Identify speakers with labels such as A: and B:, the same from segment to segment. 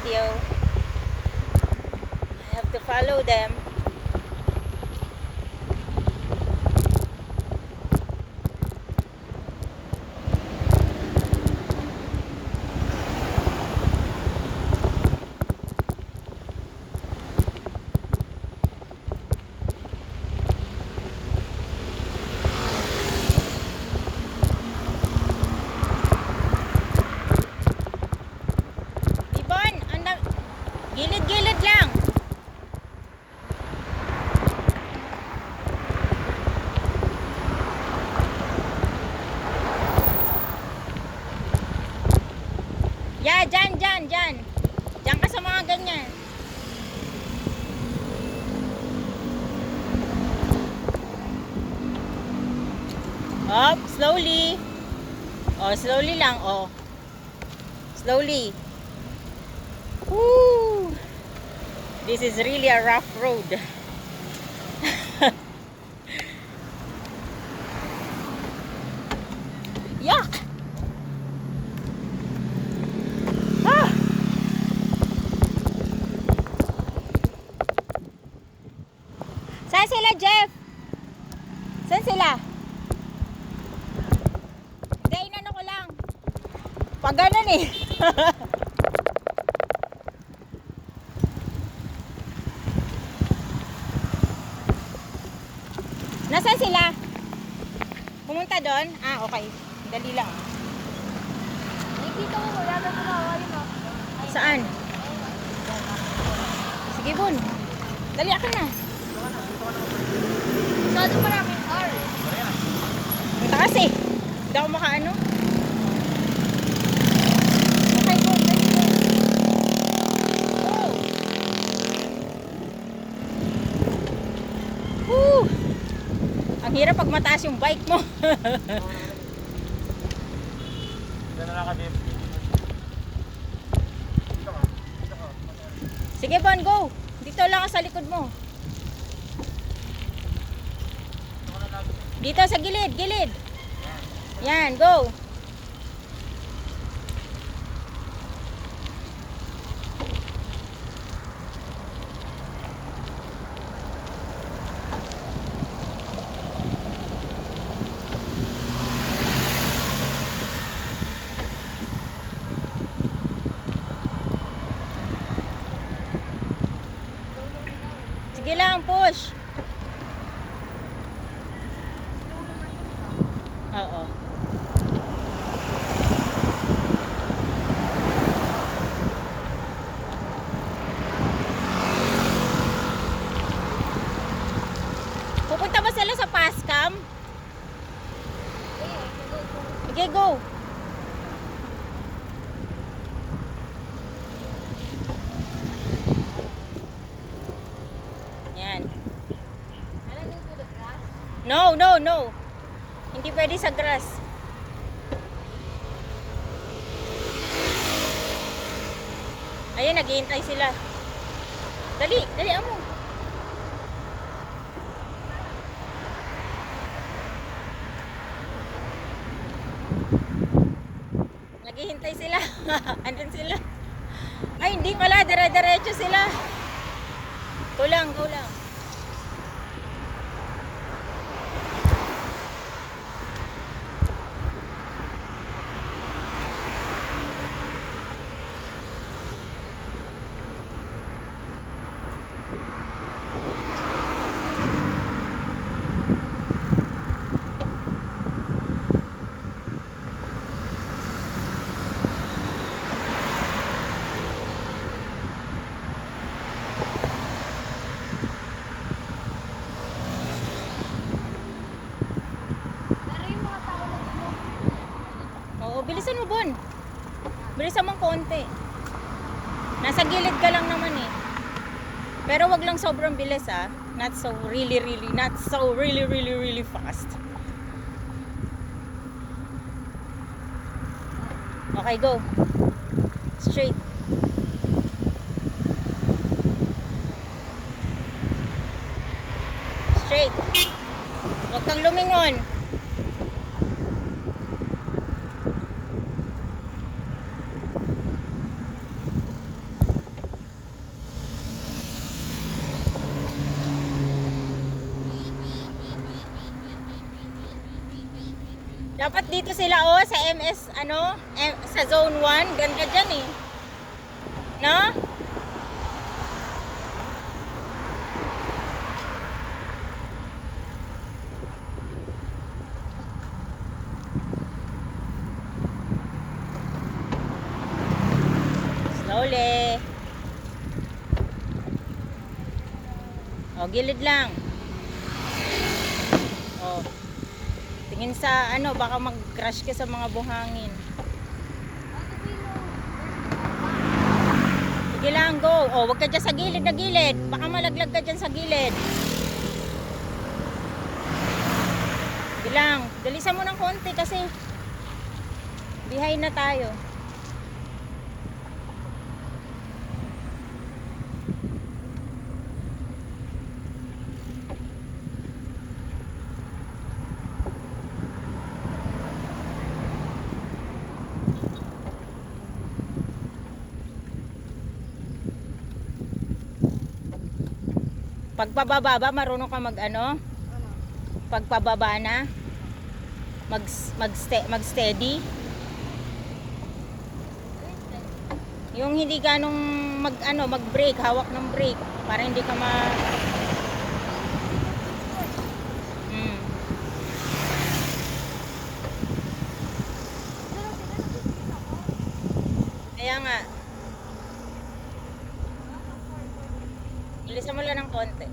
A: video. I have to follow them. Gilid-gilid lang. Yeah, dyan. Dyan ka sa mga ganyan. Up, slowly. Oh, slowly lang, oh. Slowly. Woo! This is really a rough road. Yuck! Ah! Saan sila, Jeff? Saan sila? Hindi, inano ko lang. Pag ganun eh. Nasaan sila? Pumunta doon? Ah, okay. Dali lang.
B: Nakikita ko, wala na kumawali mo.
A: Saan? Sige, Bun. Dali ako na.
B: Masyado maraming car.
A: Ang taas eh. Hindi ako makaano. Okay, Bun. Dali lang. Oh. Woo! Ang hirap pag mataas yung bike mo.
C: Diyan na lang kami.
A: Sige, Bon, go. Dito lang ako sa likod mo. Dito sa gilid. Yan, go. Sige lang, push. Oo. Pupunta ba sila sa Pascam? Sige, go. Yan. No. Hindi pwede sa grass. Ayan, naghihintay sila. Dali amo. Naghihintay sila. Andun sila. Ay, hindi pala. Dire-diretso sila. Go lang.
B: Pero yung mga tao na dito,
A: Oo, bilisan mo, Bon. Bilisan mong konti. Nasa gilid ka lang naman eh. Pero wag lang sobrang bilis ah. Not so really fast. Okay, go. Straight. Huwag kang lumingon. Dapat dito sila oh sa MS ano, sa zone 1, ganda diyan eh. No? Slowly. Oh, gilid lang. Oh. Tingin sa ano, baka mag-crash ka sa mga buhangin. Sige lang, go. Oh, wag ka dyan sa gilid na gilid. Baka malaglag ka dyan sa gilid. Sige lang. Dalisan mo ng konti kasi behind na tayo. Pagpababa ba, marunong ka mag ano? Pagpababa na, mag-steady. Yung hindi ganong mag-brake, hawak ng brake para hindi ka Hmm. Kaya nga. Bilisan mo lang ng konti.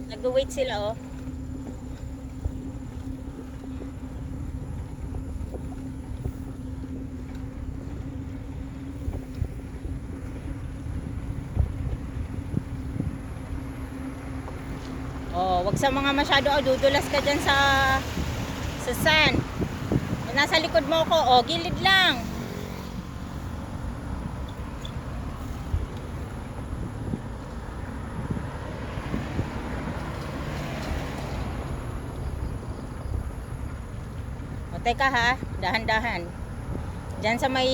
A: Nag-wait sila oh. Oh, wag sa mga masyado dudulas ka diyan sa sand. Nasa likod mo ko, oh, gilid lang. O, teka ha, dahan-dahan. Diyan sa may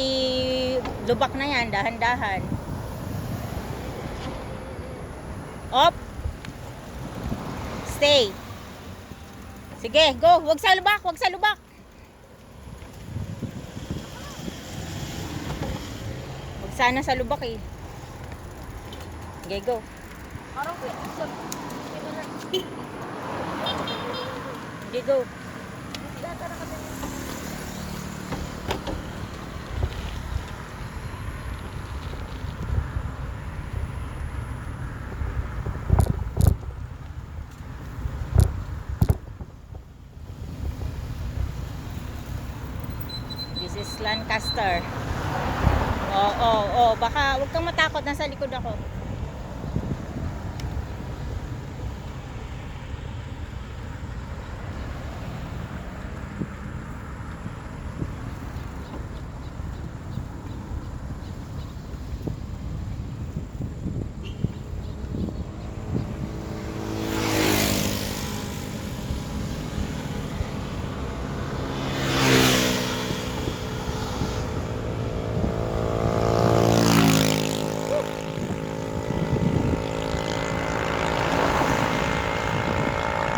A: lubak na yan, dahan-dahan. Op. Stay. Sige, go. Wag sa lubak, wag sa lubak. Wag sana sa lubak eh. Sige, go.
B: Parang pwede sa...
A: Sige, go. This is Lancaster. Oh, baka wag kang matakot, nasa likod ako.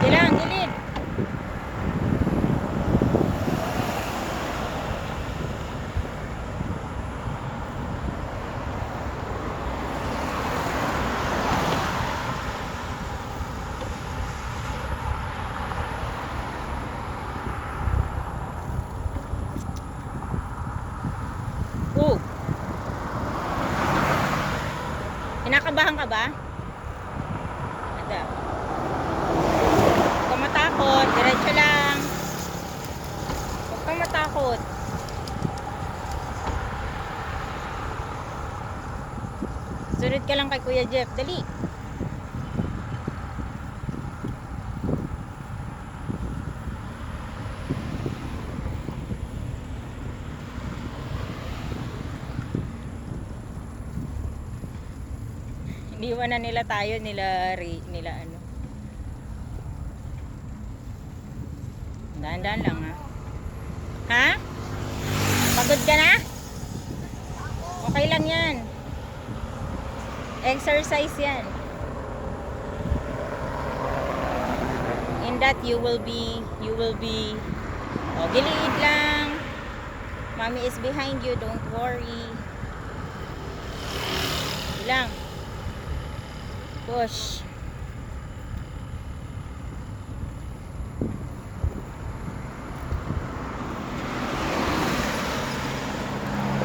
A: Gilang, gilid. Kinakabahan ka ba? Ada. Huwag kang matakot, diretso lang. Huwag kang matakot. Sunod ka lang kay Kuya Jeff, dali. Iniwan na nila tayo, nila ano. Dahan-dahan lang ha. Ha? Pagod ka na? Okay lang yan. Exercise yan. In that you will be O, gilid lang. Mommy is behind you, don't worry. Lang. Push.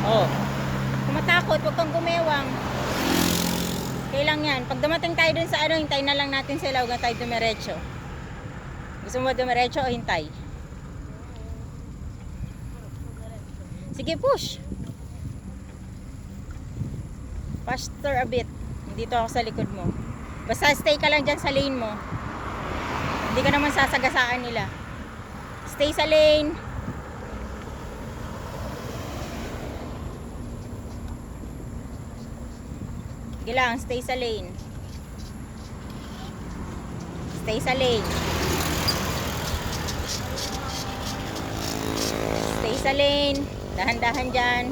A: Oh. Kung matakot, huwag kang gumewang. Okay lang yan. Pag dumating tayo dun sa ano, hintay na lang natin sila. Huwag na tayo dumiretso. Gusto mo dumiretso o hintay? Sige, push. Faster a bit. Dito ako sa likod mo. Basta stay ka lang dyan sa lane mo. Hindi ka naman sasagasaan nila. Stay sa lane. Sige lang, stay sa lane. Stay sa lane. Stay sa lane. Dahan-dahan dyan.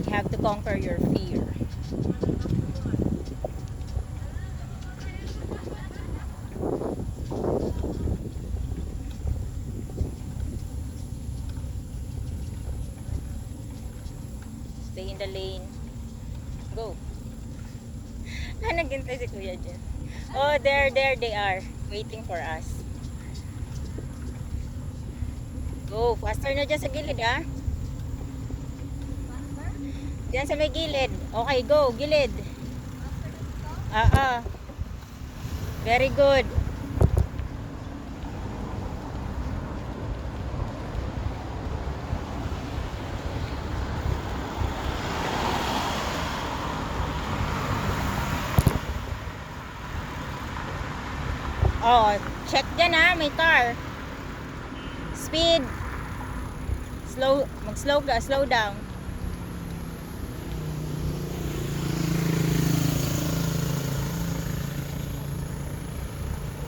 A: You have to conquer your fear. Stay in the lane. Go. Naghintay si Kuya dyan. Oh, there they are. Waiting for us. Go. Faster na dyan sa gilid, ha? Diyan sa may gilid. Okay, go. Gilid. Very good. Oh, check dyan ha. May car. Speed. Slow down.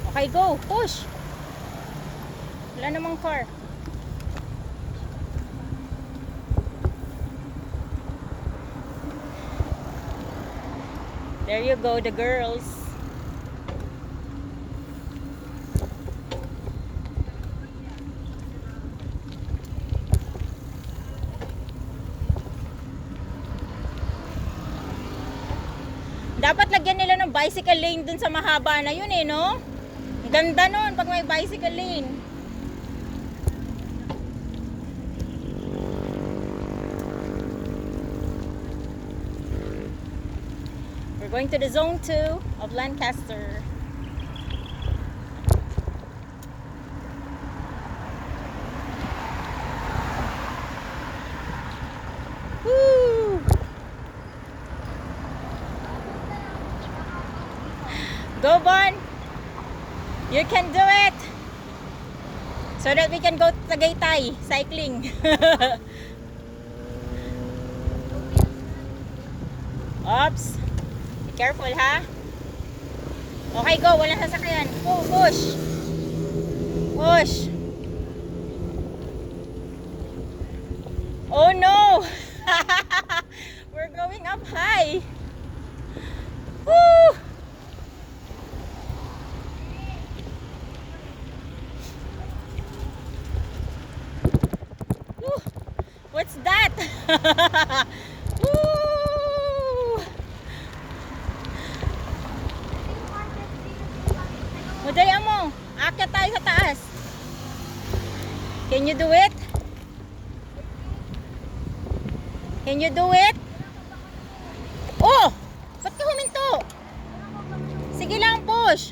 A: Okay, go. Push. Wala namang car. There you go, the girls. Dapat lagyan nila ng bicycle lane dun sa mahaba na yun eh, no? Ang ganda nun pag may bicycle lane. We're going to the zone 2 of Lancaster. Woo! Go, Bon! You can do it! So that we can go to Tagaytay cycling. Oops! Be careful, ha? Okay, go! Walang sasakyan. Go, push! Push! Oh no! We're going up high! Woo! What's that? Woo! Madalian mo. Akyat tayo sa taas. Can you do it? Can you do it? Oh! Ba't ka huminto? Sige lang, push.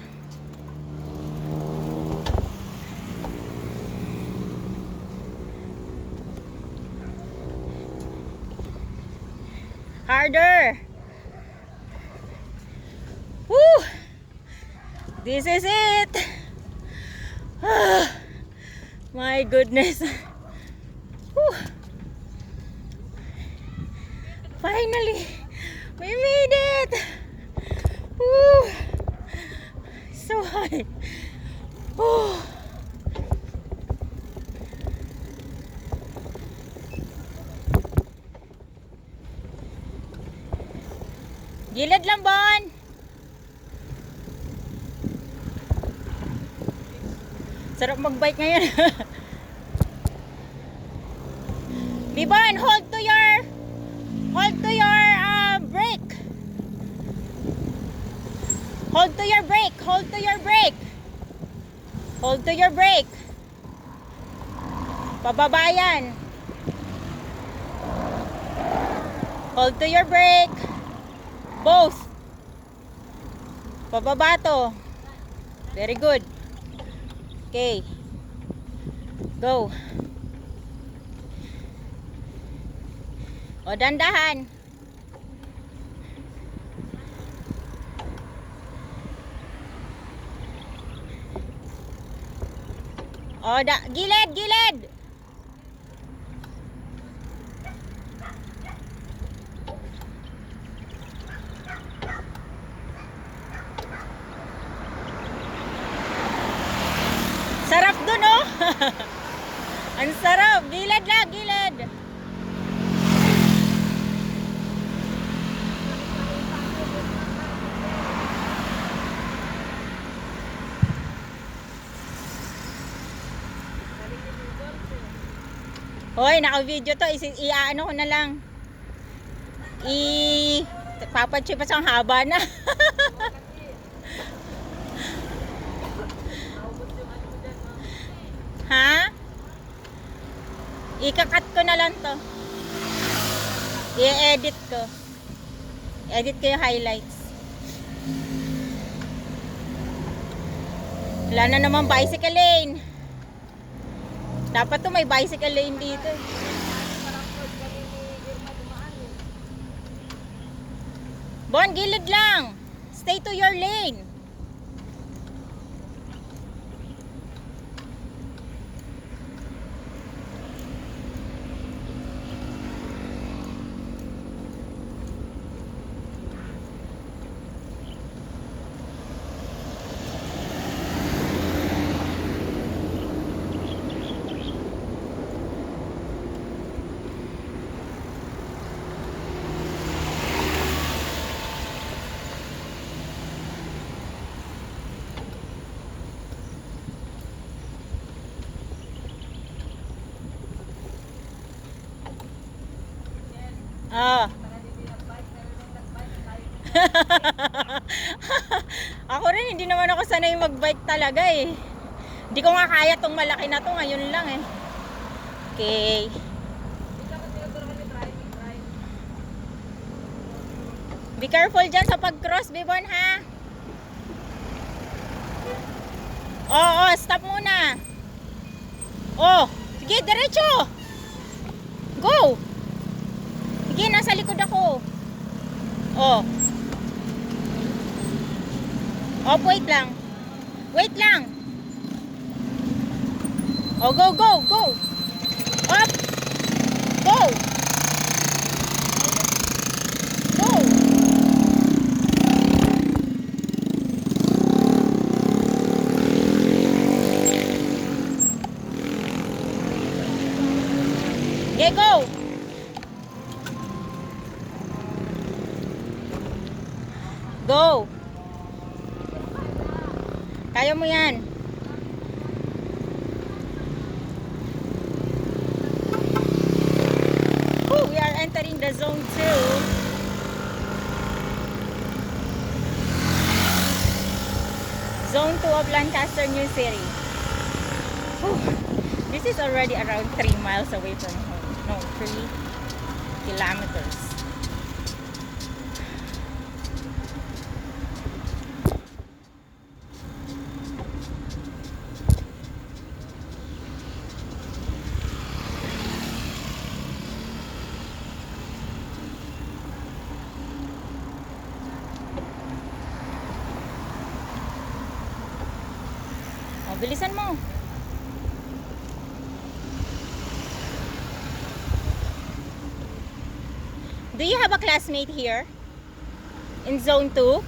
A: Harder. Woo! This is it. My goodness. Woo! Finally, we made it. Woo! So high. Woo! Gilid lang, Bon. Sarap mag-bike ngayon. Bibon, hold to your brake. Hold to your brake. Hold to your brake. Hold to your brake. Pababa yan. Hold to your brake. Both. Pababa to. Very good. Okay. Go. O, dandahan. O, gilid, gilid. Sarap dun, oh. Ang sarap. Gilid lang, gilid. Hoy, naka-video to. I-ano ko na lang. Papachipas ang haba na. Ha? Ikakat ko na lang to. I-edit ko. Edit ko yung highlights. Wala na naman bicycle lane. Dapat to may bicycle lane dito. Bon, gilid lang. Stay to your lane. Ah. Ako rin, hindi naman ako sanay mag-bike talaga eh. Hindi ko nga kaya tong malaki na to, ngayon lang eh. Okay. Be careful dyan sa pag-cross, Bibon, ha? Oo, stop muna. Oh, sige, diretso. Go. Sige, nasa likod ako. Oh. Oh, wait lang. Wait lang. Oh, go, go, go. Up. Go. Go. Okay, go. Go. Kaya mo yan. Oh, we are entering the zone 2. Zone 2 of Lancaster, New City. Whew. This is already around 3 miles away from home. No, 3 kilometers. Oh, bilisan mo. Do you have a classmate here? In zone 2?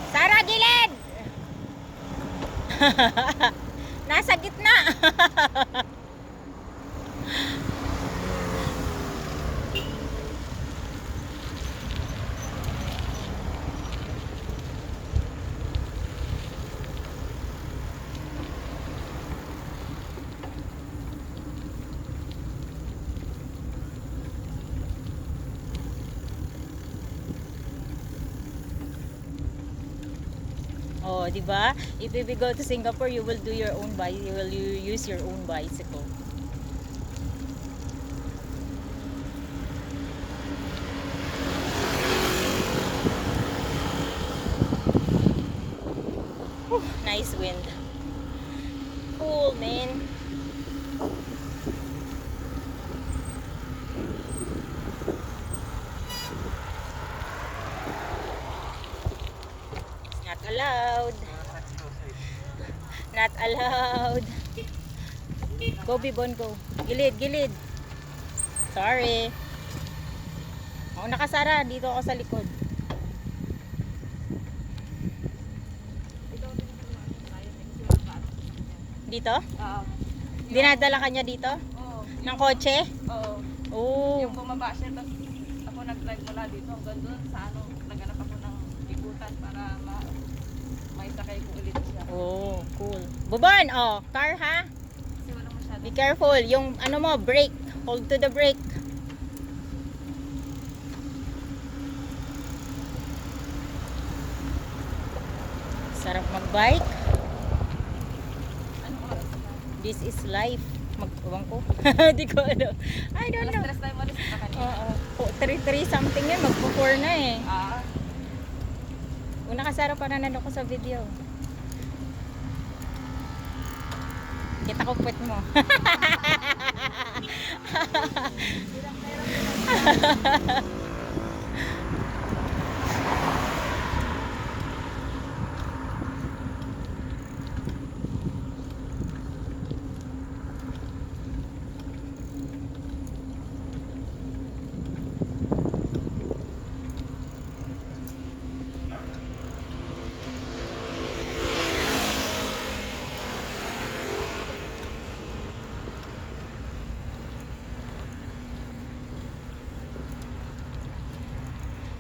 A: Sarah, Nasa gitna. Oh, di ba? If we go to Singapore, you will do your own you will use your own bicycle. Whew, nice wind. Cool, man. It's not allowed. Not allowed. Go, Bibon, go. Gilid, gilid. Sorry. Ako nakasara. Dito ako sa likod. Dito?
B: Oo.
A: Dinadala ka niya dito?
B: Oo.
A: Ng kotse?
B: Oo.
A: Oo.
B: Yung bumaba siya, tapos ako nag-drive mula dito hanggang doon sa ano, naghanap ako ng ikutan para may sakay ko ulit siya.
A: Oh, cool. Bubon, oh, car ha?
B: Kasi walang masyado.
A: Be careful. Yung ano mo, brake. Hold to the brake. Sarap magbike.
B: Anong oras na?
A: This is life. Magtuwang ko. Di ko ano. I don't know.
B: Alas 3 tayo malis na kanina.
A: Oo. 3-3 something yun. Magpo-4 na eh.
B: Ah.
A: Una kasara pa na ko sa video. Kita ko puwet mo.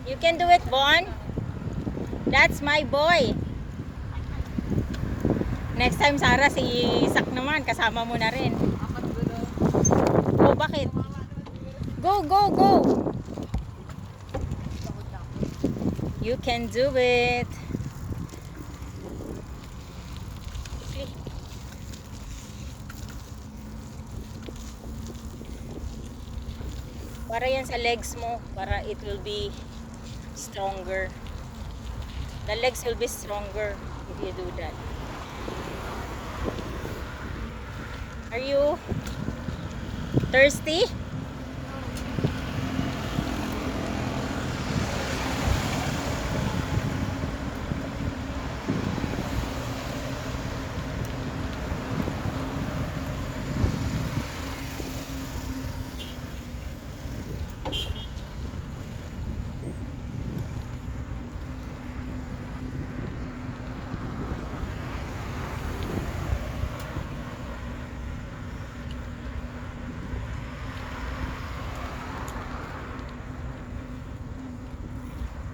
A: You can do it, Bon. That's my boy. Next time, Sarah, si Isak naman. Kasama mo na rin.
B: Apat gulo.
A: Oh, bakit? Go, go, go. You can do it. Para yan sa legs mo. Para it will be stronger. The legs will be stronger if you do that. Are you thirsty?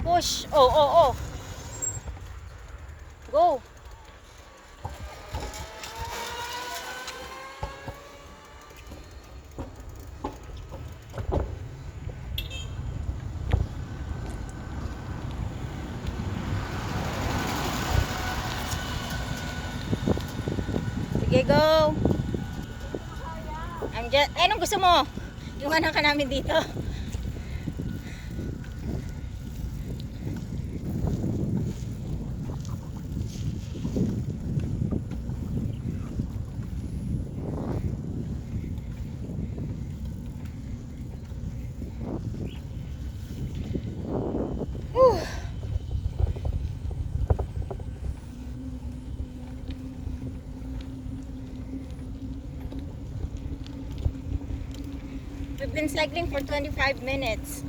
A: Push. Oh, oh, oh. Go. Sige, go. I'm just, anong gusto mo? Yung anak ka namin dito. Whew. We've been cycling for 25 minutes.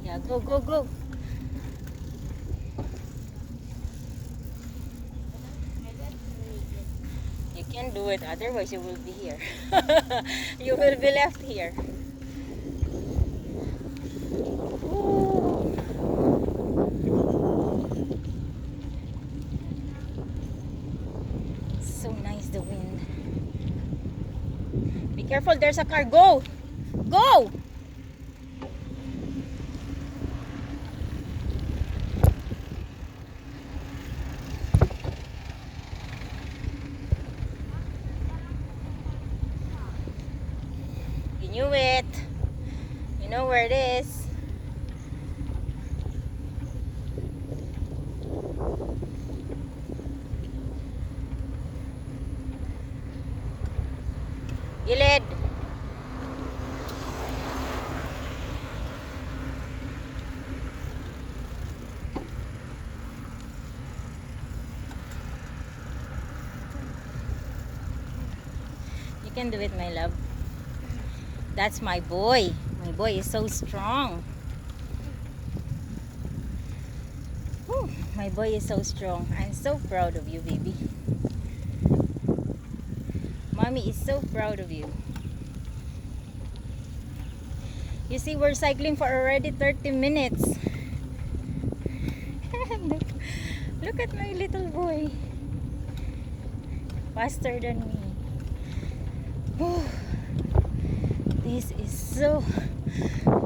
A: Yeah, go, go, go. You can do it, otherwise you will be here. You will be left here. Ooh. So nice the wind. Be careful, there's a car. Go! Go! You knew it. You know where it is. Gilid. You can do it, my love. That's my boy. My boy is so strong. Whew, my boy is so strong. I'm so proud of you, baby. Mommy is so proud of you. You see, we're cycling for already 30 minutes. look, look at my little boy. Faster than me. Whew. This is so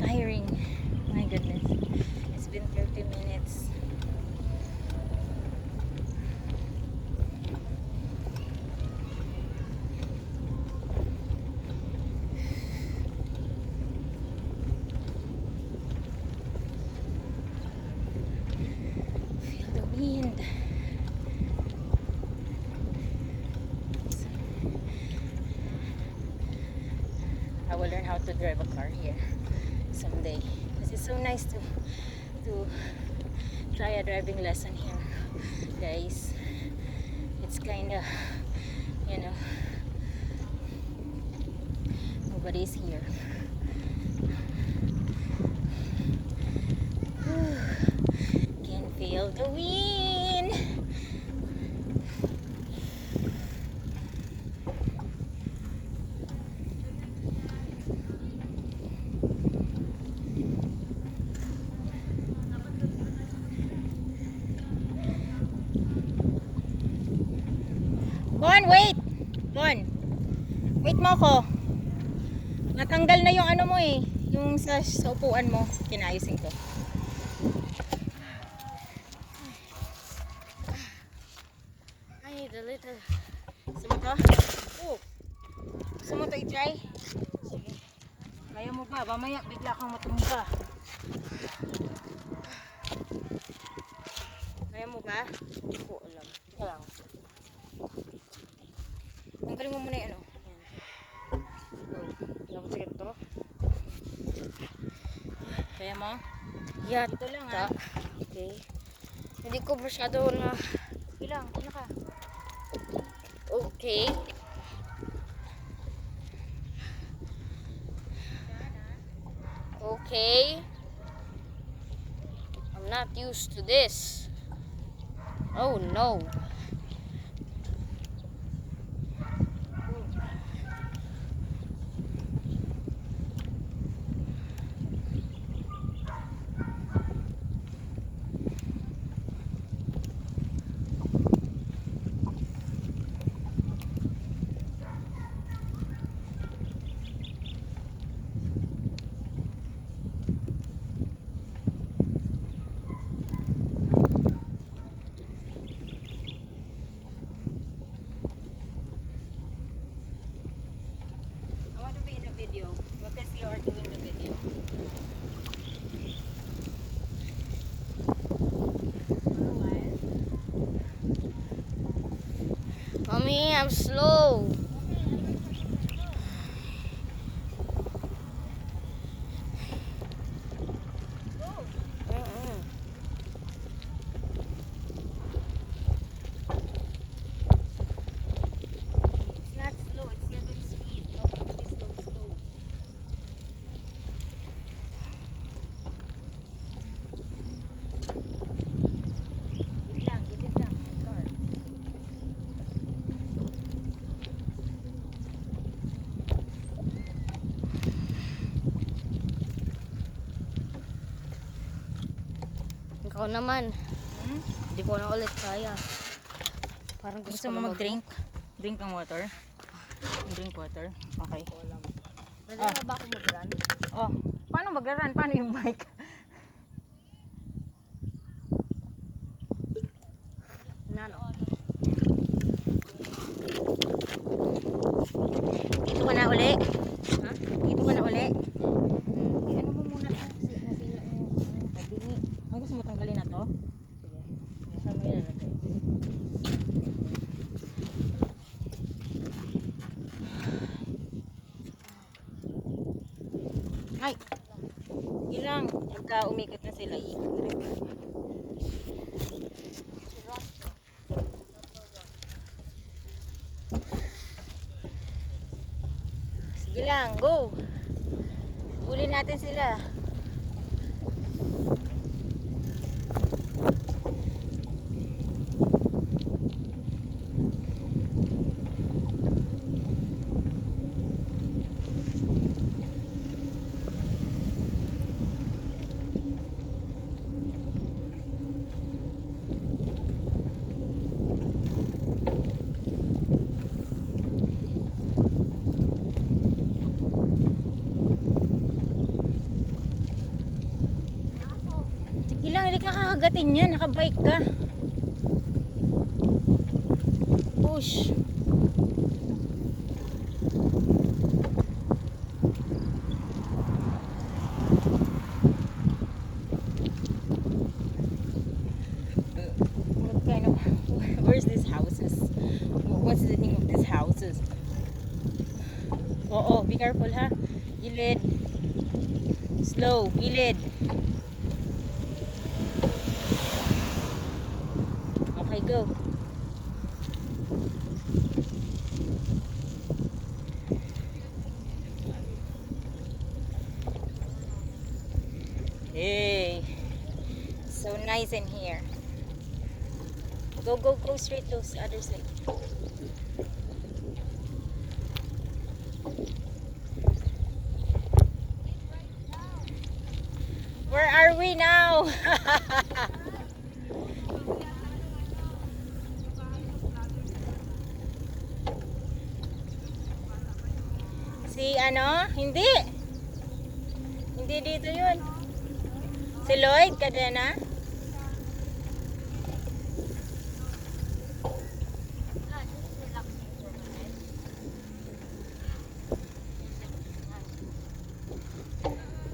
A: tiring. My goodness. It's been 30 minutes. Feel the wind. I will learn how to drive a car here someday. Because it's so nice to try a driving lesson here, guys. It's kind of, you know, nobody's here. Can feel the wind. Bon, wait! Bon, wait mo ako. Natanggal na yung ano mo eh. Yung sa upuan mo. Kinayusin ko.
B: I need a little.
A: Gusto mo to? Oh. Gusto mo to i-try? Sige. Kaya mo ba? Mamaya bigla kang matumba. Kaya mo ba? Hindi ko alam. Ito lang. Tanggalin mo muna yung ano. Ayan. Go. Sige to. Kaya mo?
B: Yeah,
A: Ito lang ha.
B: okay. Hindi ko masyado na.
A: Sige lang. Ano ka?
B: Okay. Okay. I'm not used to this. Oh no.
A: I want to be in the video. Because you are doing the video.
B: Mommy, I'm slow. Mm-mm.
A: It's not slow. It's 7 speed. No, it's slow, slow.
D: Ikaw naman.
A: Hmm?
D: Hindi ko na ulit kaya. Parang
A: Gusto mo mag-drink? Drink ng water? Drink water? Okay.
D: Pwede na ba ako mag-run?
A: Oh, paano mag-run? Paano yung bike?
D: Nano?
A: Dito ka na uli?
D: Ha?
A: Dito ka na uli? Ano mo muna kasi nasira yung tabingi. Ang gusto mo tanggalin na to? Sige. Saan mo ilalagay? Ay! Ilang pagka umikot na sila, ikot na rin. Sige lang, go! Uli natin sila. Sige lang, hindi ka kakagatin yan. Nakabike ka. Push. What kind of... Where's this houses? What's the name of these houses? Oo, be careful ha. Gilid. Slow, gilid. Okay, go. Hey, so nice in here. Go, go, go straight to the other side. Where are we now? Si ano? Hindi. Hindi dito yun. Si Lloyd, Cadena?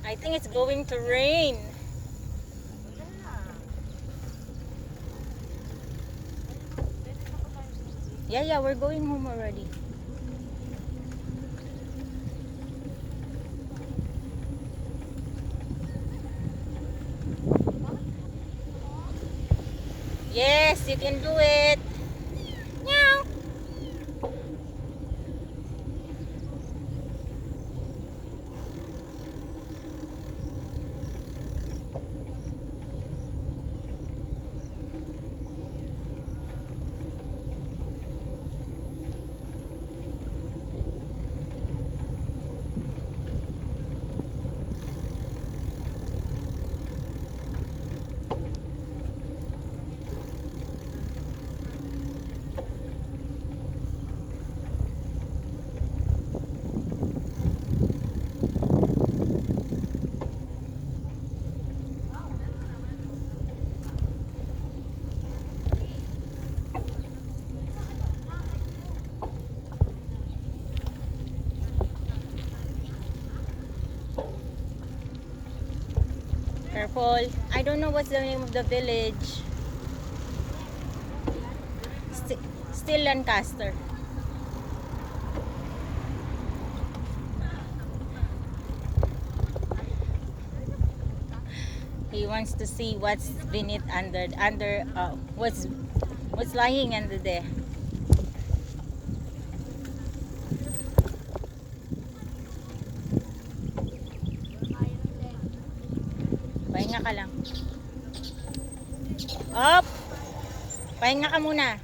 A: I think it's going to rain. Yeah, we're going home already. Yes, you can do it. Meow. Careful. I don't know what's the name of the village. Still Lancaster. He wants to see what's beneath under what's lying under there. Pahinga ka lang. Up! Pahinga ka muna.